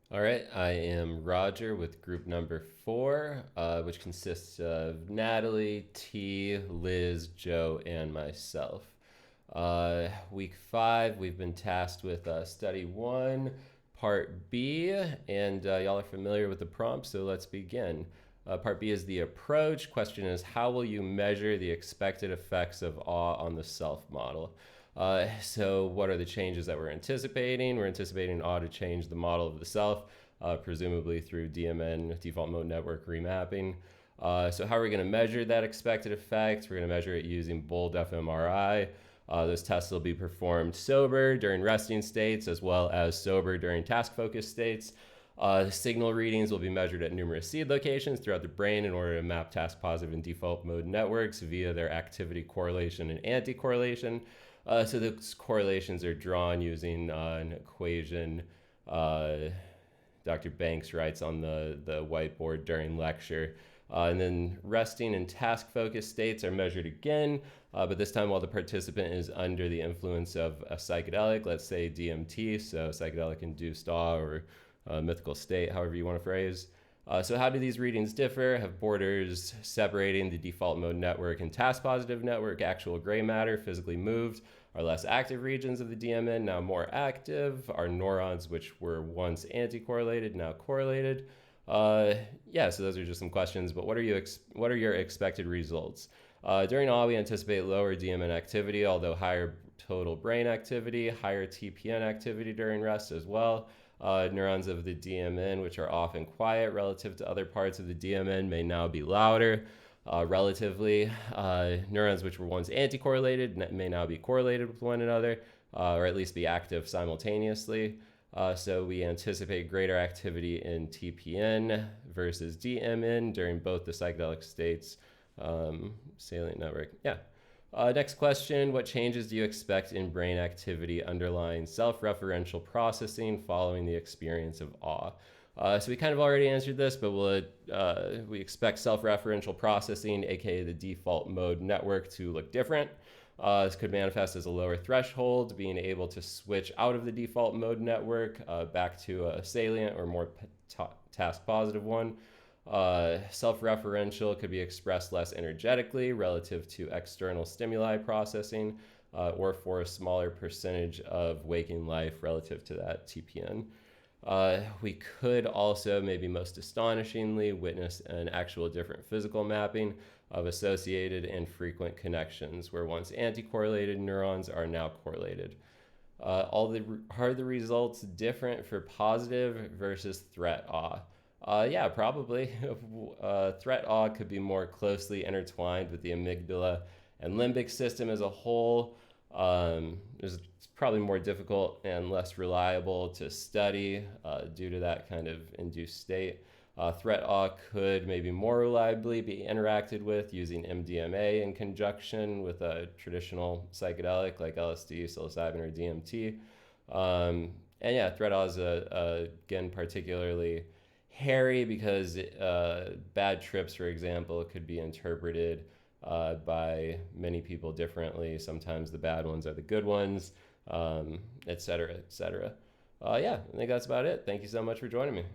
All right, I am Roger with group number 4, which consists of Natalie, T, Liz, Joe, and myself. Week 5, we've been tasked with study 1, part B, and y'all are familiar with the prompt, so let's begin. Part B is the approach. Question is, how will you measure the expected effects of awe on the self model? So what are the changes that we're anticipating? We're anticipating awe to change the model of the self, presumably through DMN, default mode network remapping. So how are we going to measure that expected effect? We're going to measure it using bold fMRI. Those tests will be performed sober during resting states as well as sober during task-focused states. The signal readings will be measured at numerous seed locations throughout the brain in order to map task-positive and default mode networks via their activity correlation and anti-correlation. So those correlations are drawn using an equation Dr. Banks writes on the whiteboard during lecture. And then resting and task-focused states are measured again, but this time while the participant is under the influence of a psychedelic, let's say DMT, so psychedelic-induced awe or mythical state, however you want to phrase. So how do these readings differ? Have borders separating the default mode network and task-positive network, actual gray matter physically moved? Are less active regions of the DMN now more active? Are neurons which were once anti-correlated now correlated? Yeah, so those are just some questions, but what are your expected results? During awe, we anticipate lower DMN activity, although higher total brain activity, higher TPN activity during rest as well. Neurons of the DMN, which are often quiet relative to other parts of the DMN, may now be louder. Relatively, neurons which were once anti-correlated may now be correlated with one another, or at least be active simultaneously. So we anticipate greater activity in TPN versus DMN during both the psychedelic states. Salient network, yeah. Next question, what changes do you expect in brain activity underlying self-referential processing following the experience of awe? So we kind of already answered this, but we expect self-referential processing, aka the default mode network, to look different. This could manifest as a lower threshold, being able to switch out of the default mode network back to a salient or more task-positive one. Self-referential could be expressed less energetically relative to external stimuli processing, or for a smaller percentage of waking life relative to that TPN. We could also, maybe most astonishingly, witness an actual different physical mapping of associated and frequent connections, where once anti-correlated neurons are now correlated. Are the results different for positive versus threat awe? Yeah, probably. Threat awe could be more closely intertwined with the amygdala and limbic system as a whole. It's probably more difficult and less reliable to study due to that kind of induced state. Threat awe could maybe more reliably be interacted with using MDMA in conjunction with a traditional psychedelic like LSD, psilocybin, or DMT. And yeah, threat awe is again particularly hairy because bad trips, for example, could be interpreted by many people differently. Sometimes the bad ones are the good ones, et cetera, et cetera. Yeah, I think that's about it. Thank you so much for joining me.